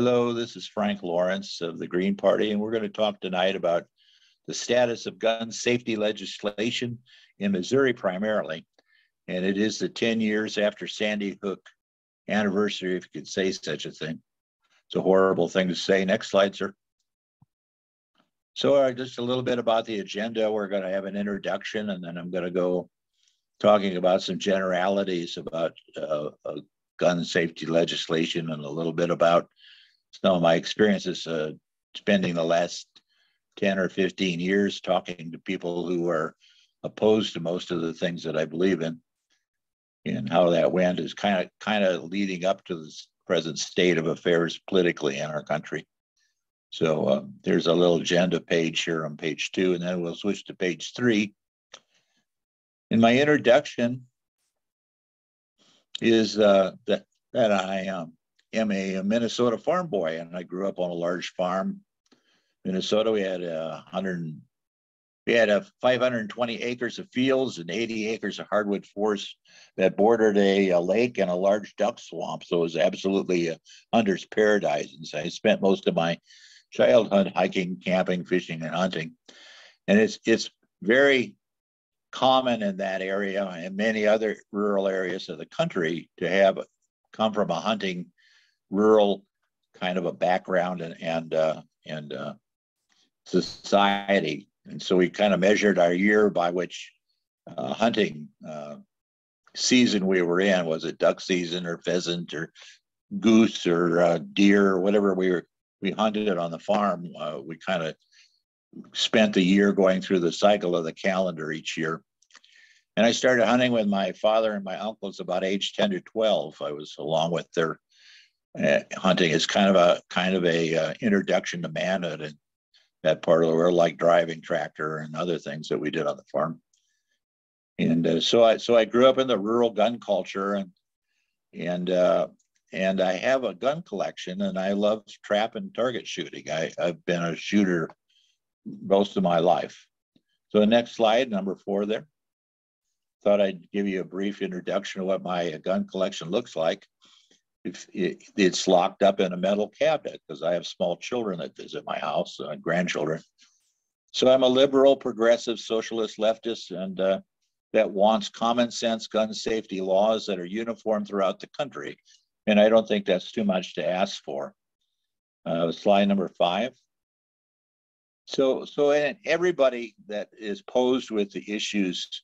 Hello, this is Frank Lawrence of the Green Party, and we're going to talk tonight about the status of gun safety legislation in Missouri primarily. And it is the 10 years after Sandy Hook anniversary, if you could say such a thing. It's a horrible thing to say. Next slide, sir. So just a little bit about the agenda. We're going to have an introduction, and then I'm going to go talking about some generalities about gun safety legislation and a little bit about some of my experiences spending the last 10 or 15 years talking to people who are opposed to most of the things that I believe in, and how that went is kind of leading up to the present state of affairs politically in our country. So there's a little agenda page here on page 2, and then we'll switch to page 3. In my introduction is that I am a Minnesota farm boy, and I grew up on a large farm. Minnesota, we had 520 acres of fields and 80 acres of hardwood forest that bordered a lake and a large duck swamp. So it was absolutely a hunter's paradise. And so I spent most of my childhood hiking, camping, fishing, and hunting. And it's very common in that area and many other rural areas of the country to have come from a hunting rural kind of a background and society. And so we kind of measured our year by which hunting season we were in. Was it duck season or pheasant or goose or deer or whatever we hunted on the farm? We kind of spent the year going through the cycle of the calendar each year. And I started hunting with my father and my uncles about age 10 to 12. I was along with their hunting as kind of a introduction to manhood in that part of the world, like driving tractor and other things that we did on the farm. And so I grew up in the rural gun culture, and I have a gun collection, and I love trap and target shooting. I've been a shooter most of my life. So the next slide, number 4 there. Thought I'd give you a brief introduction of what my gun collection looks like. It's locked up in a metal cabinet because I have small children that visit my house, grandchildren. So I'm a liberal, progressive, socialist, leftist, and that wants common sense gun safety laws that are uniform throughout the country. And I don't think that's too much to ask for. Slide number 5. So everybody that is posed with the issues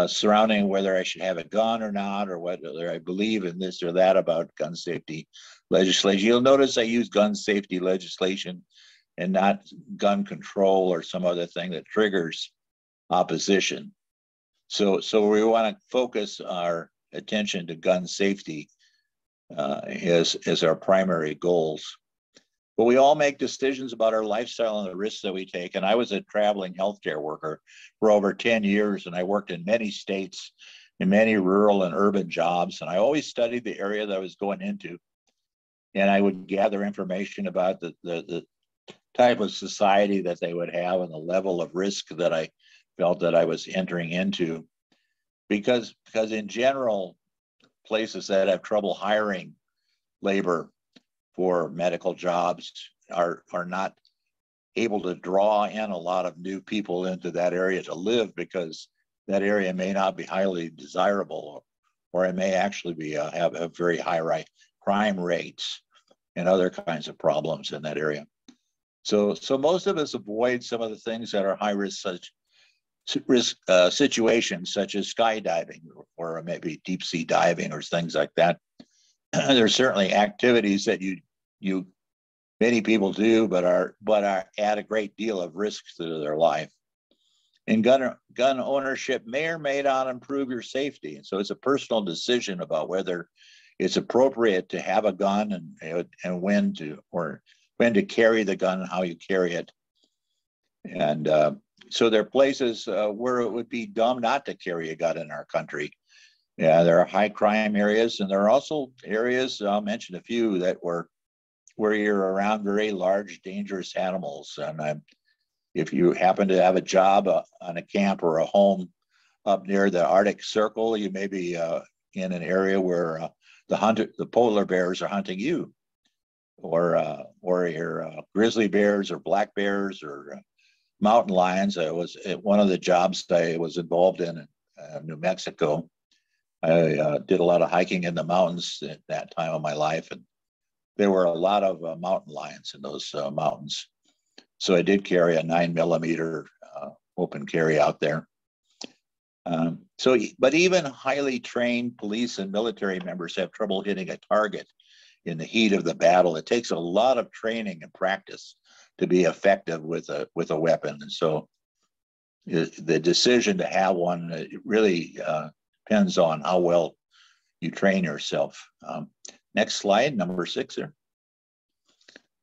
surrounding whether I should have a gun or not, or whether I believe in this or that about gun safety legislation. You'll notice I use gun safety legislation and not gun control or some other thing that triggers opposition. So we want to focus our attention to gun safety as our primary goals. But we all make decisions about our lifestyle and the risks that we take. And I was a traveling healthcare worker for over 10 years, and I worked in many states, in many rural and urban jobs. And I always studied the area that I was going into. And I would gather information about the type of society that they would have and the level of risk that I felt that I was entering into. Because in general, places that have trouble hiring labor for medical jobs are not able to draw in a lot of new people into that area to live, because that area may not be highly desirable, or it may actually be have very high crime rates and other kinds of problems in that area. So most of us avoid some of the things that are high risk situations, such as skydiving or maybe deep sea diving or things like that. There's certainly activities that many people do, but are add a great deal of risk to their life. And gun ownership may or may not improve your safety. And so it's a personal decision about whether it's appropriate to have a gun and when to carry the gun, how you carry it. And so there are places where it would be dumb not to carry a gun in our country. Yeah, there are high crime areas, and there are also areas, I'll mention a few, that where you're around very large, dangerous animals. And if you happen to have a job on a camp or a home up near the Arctic Circle, you may be in an area where the polar bears are hunting you. or your grizzly bears or black bears or mountain lions. I was at one of the jobs I was involved in New Mexico. I did a lot of hiking in the mountains at that time of my life, and there were a lot of mountain lions in those mountains. So I did carry a 9mm open carry out there. But even highly trained police and military members have trouble hitting a target in the heat of the battle. It takes a lot of training and practice to be effective with a weapon. And so the decision to have one, it really depends on how well you train yourself. Next slide, number 6 there.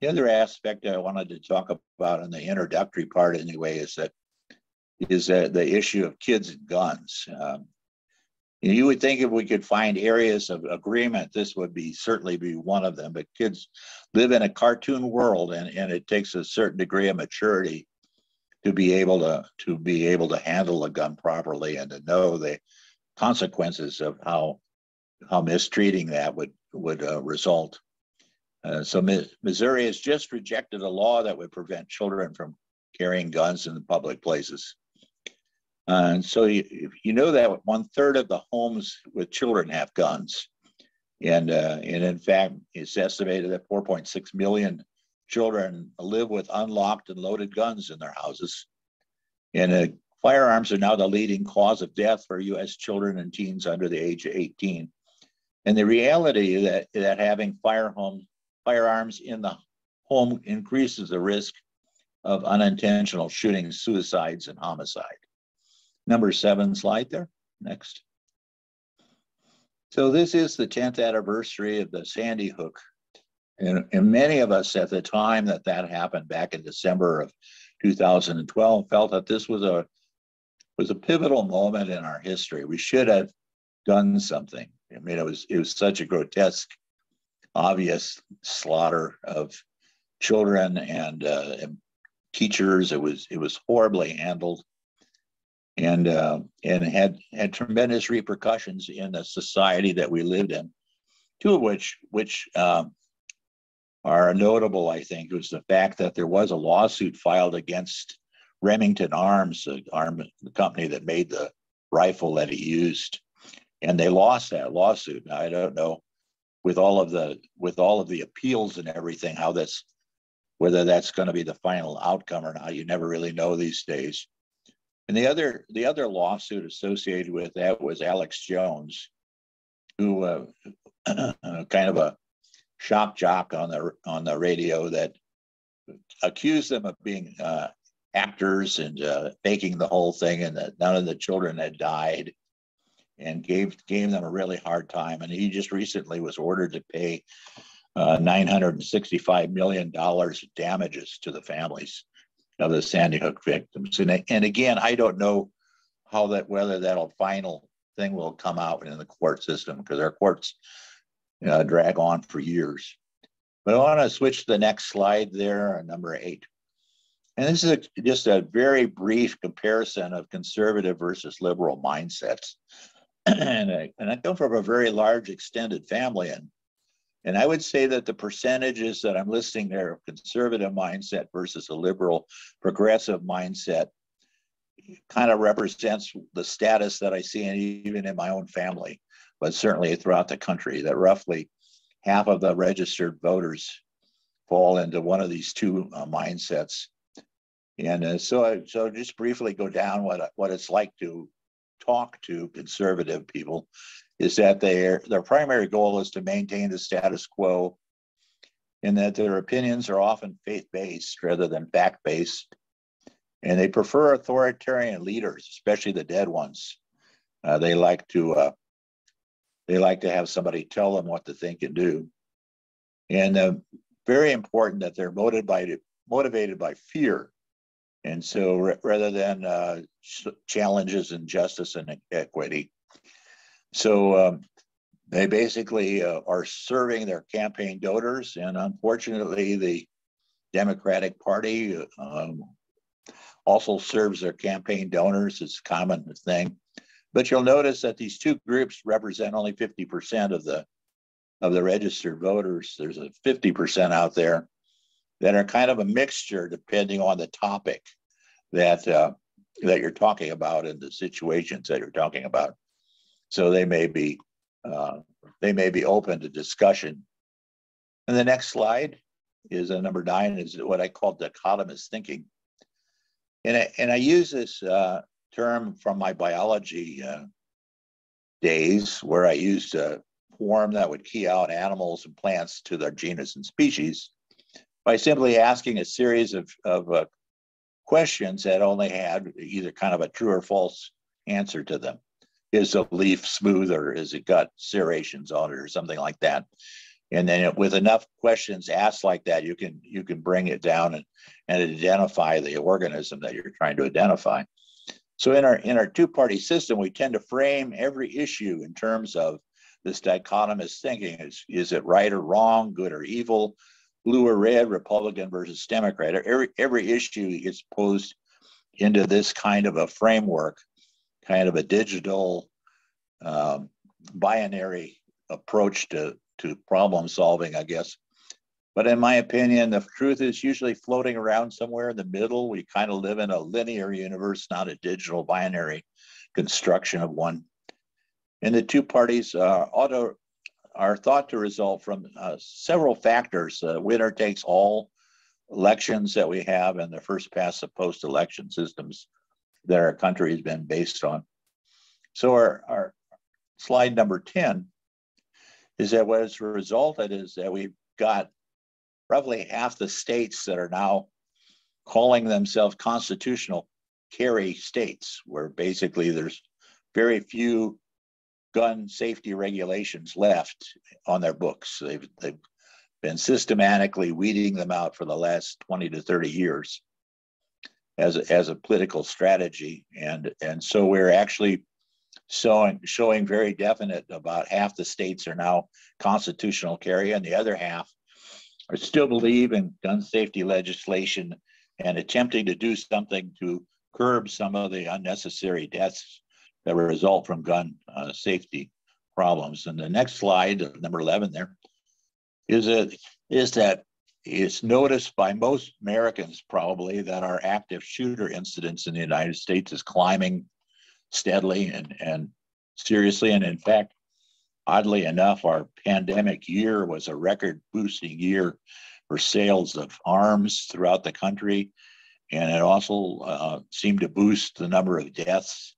The other aspect I wanted to talk about in the introductory part anyway is that the issue of kids and guns. You would think if we could find areas of agreement, this would certainly be one of them. But kids live in a cartoon world, and it takes a certain degree of maturity to be able to handle a gun properly and to know the consequences of how mistreating that would result. So Missouri has just rejected a law that would prevent children from carrying guns in public places. And so you know that 1/3 of the homes with children have guns. And in fact, it's estimated that 4.6 million children live with unlocked and loaded guns in their houses. And firearms are now the leading cause of death for U.S. children and teens under the age of 18. And the reality that having firearms in the home increases the risk of unintentional shootings, suicides, and homicide. Number 7 slide there, next. So this is the 10th anniversary of the Sandy Hook. And many of us at the time that happened back in December of 2012 felt that this was a pivotal moment in our history. We should have done something. I mean, it was such a grotesque, obvious slaughter of children and teachers. It was horribly handled, and had tremendous repercussions in the society that we lived in. Two of which are notable, I think, was the fact that there was a lawsuit filed against Remington Arms, the company that made the rifle that he used, and they lost that lawsuit. Now, I don't know, with all of the appeals and everything, whether that's going to be the final outcome or not. You never really know these days. And the other lawsuit associated with that was Alex Jones, who kind of a shock jock on the radio that accused them of being actors and faking the whole thing, and that none of the children had died, and gave them a really hard time. And he just recently was ordered to pay $965 million damages to the families of the Sandy Hook victims. And again, I don't know whether that final thing will come out in the court system, because our courts drag on for years. But I want to switch to the next slide there, number 8. And this is just a very brief comparison of conservative versus liberal mindsets. And I come from a very large extended family, and I would say that the percentages that I'm listing there of conservative mindset versus a liberal progressive mindset kind of represents the status that I see even in my own family, but certainly throughout the country, that roughly half of the registered voters fall into one of these two mindsets. And so just briefly go down what it's like to talk to conservative people. Is that their primary goal is to maintain the status quo, and that their opinions are often faith-based rather than fact-based. And they prefer authoritarian leaders, especially the dead ones. They like to have somebody tell them what to think and do. And very important that they're motivated by fear. And so rather than challenges and justice and equity. So they basically are serving their campaign donors. And unfortunately, the Democratic Party also serves their campaign donors. It's a common thing. But you'll notice that these two groups represent only 50% of the of the registered voters, there's a 50% out there that are kind of a mixture depending on the topic that that you're talking about and the situations that you're talking about. So they may be open to discussion. And the next slide is number 9, is what I call dichotomous thinking. And I use this term from my biology days, where I used a form that would key out animals and plants to their genus and species by simply asking a series of questions that only had either kind of a true or false answer to them. Is the leaf smooth, or has it got serrations on it, or something like that? And then with enough questions asked like that, you can bring it down and identify the organism that you're trying to identify. So in our two-party system, we tend to frame every issue in terms of this dichotomous thinking. Is it right or wrong, good or evil, blue or red, Republican versus Democrat? Every issue is posed into this kind of a framework, kind of a digital binary approach to problem solving, I guess. But in my opinion, the truth is usually floating around somewhere in the middle. We kind of live in a linear universe, not a digital binary construction of one. And the two parties are thought to result from several factors. Winner takes all elections that we have, and the first past the post election systems that our country has been based on. So our slide number 10 is that what has resulted is that we've got roughly half the states that are now calling themselves constitutional carry states, where basically there's very few gun safety regulations left on their books. They've been systematically weeding them out for the last 20 to 30 years as a political strategy. And so we're actually showing very definite about half the states are now constitutional carry, and the other half are still believe in gun safety legislation and attempting to do something to curb some of the unnecessary deaths that result from gun safety problems. And the next slide, number 11 there, is that it's noticed by most Americans probably that our active shooter incidence in the United States is climbing steadily and seriously. And in fact, oddly enough, our pandemic year was a record boosting year for sales of arms throughout the country. And it also seemed to boost the number of deaths,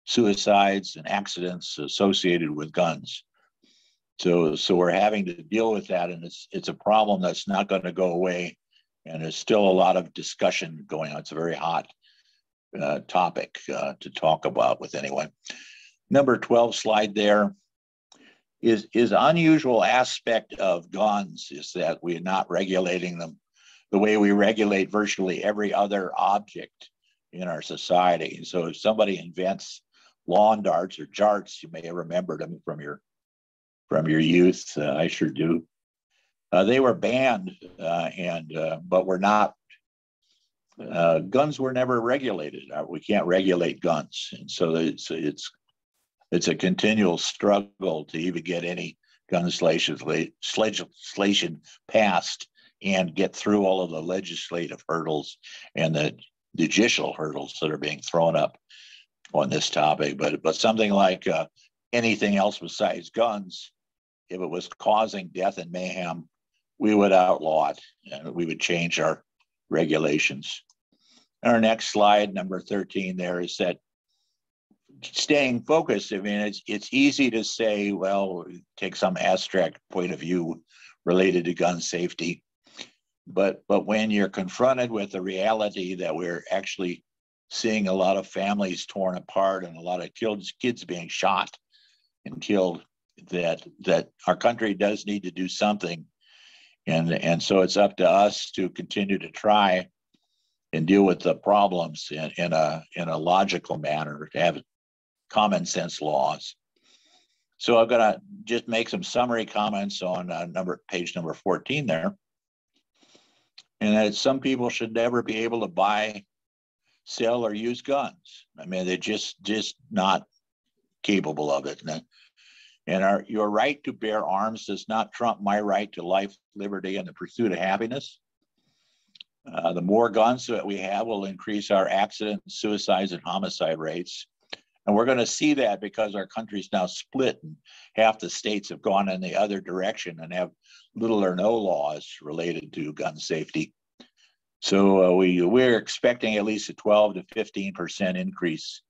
suicides, and accidents associated with guns. So we're having to deal with that, and it's a problem that's not going to go away. And there's still a lot of discussion going on. It's a very hot topic to talk about with anyone. Number 12 slide there is unusual aspect of guns is that we're not regulating them the way we regulate virtually every other object in our society. And so if somebody invents lawn darts or jarts, you may have remembered them from your youth. I sure do. They were banned, but were not. Guns were never regulated. We can't regulate guns, and so it's a continual struggle to even get any gun legislation passed and get through all of the legislative hurdles and the judicial hurdles that are being thrown up on this topic. But something like anything else besides guns, if it was causing death and mayhem, we would outlaw it and we would change our regulations. And our next slide, number 13, there is that staying focused. I mean, it's easy to say, well, take some abstract point of view related to gun safety. But when you're confronted with the reality that we're actually seeing a lot of families torn apart and a lot of kids being shot and killed, that our country does need to do something. And so it's up to us to continue to try and deal with the problems in a logical manner, to have common sense laws. So I'm gonna just make some summary comments on page number 14 there. And that some people should never be able to buy, sell, or use guns. I mean, they're just not capable of it. And your right to bear arms does not trump my right to life, liberty, and the pursuit of happiness. The more guns that we have will increase our accident, suicides, and homicide rates. And we're going to see that because our country's now split and half the states have gone in the other direction and have little or no laws related to gun safety. So we're expecting at least a 12 to 15% increase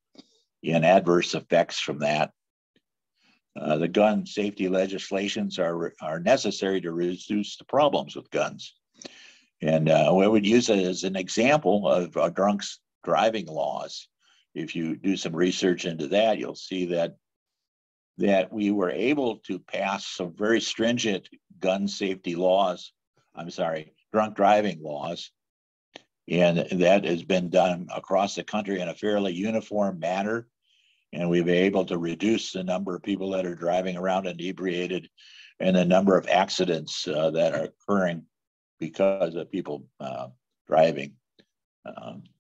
in adverse effects from that. The gun safety legislations are necessary to reduce the problems with guns. And we would use it as an example of drunks driving laws. If you do some research into that, you'll see that we were able to pass some very stringent gun safety laws. Drunk driving laws. And that has been done across the country in a fairly uniform manner. And we've been able to reduce the number of people that are driving around inebriated and the number of accidents that are occurring because of people driving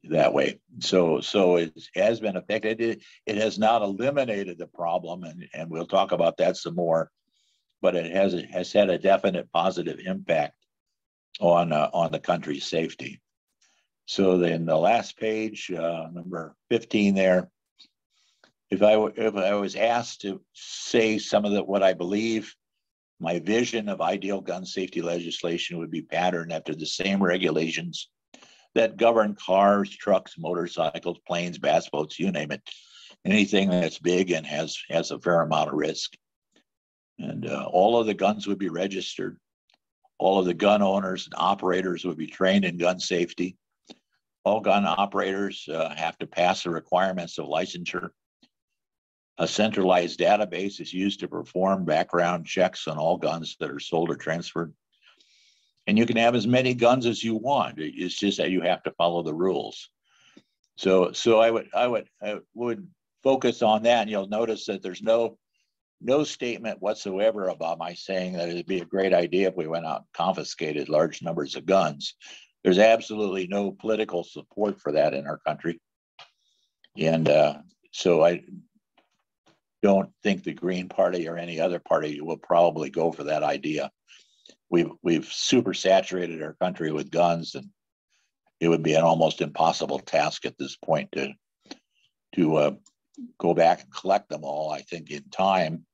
that way. So it has been affected. It has not eliminated the problem, and we'll talk about that some more, but it has had a definite positive impact on the country's safety. So then the last page, number 15 there, if I was asked to say some of what I believe, my vision of ideal gun safety legislation would be patterned after the same regulations that govern cars, trucks, motorcycles, planes, bass boats, you name it, anything that's big and has a fair amount of risk. And all of the guns would be registered. All of the gun owners and operators would be trained in gun safety. All gun operators have to pass the requirements of licensure. A centralized database is used to perform background checks on all guns that are sold or transferred. And you can have as many guns as you want. It's just that you have to follow the rules. So I would focus on that, and you'll notice that there's no statement whatsoever about my saying that it'd be a great idea if we went out and confiscated large numbers of guns. There's absolutely no political support for that in our country. And so I don't think the Green Party or any other party will probably go for that idea. We've super saturated our country with guns, and it would be an almost impossible task at this point to go back and collect them all. I think in time,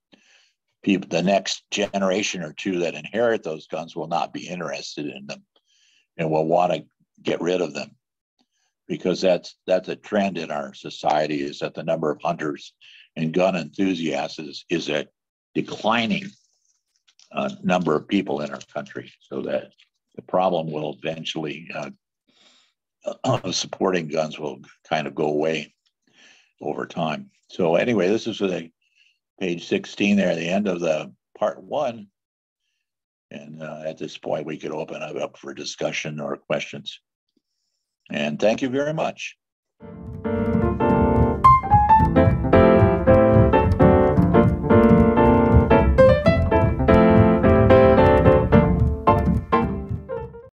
the next generation or two that inherit those guns will not be interested in them and will want to get rid of them, because that's a trend in our society, is that the number of hunters and gun enthusiasts is a declining number of people in our country, so that the problem will eventually supporting guns will kind of go away over time. So anyway, this is the page 16 there, the end of the part 1. And at this point, we could open it up for discussion or questions. And thank you very much.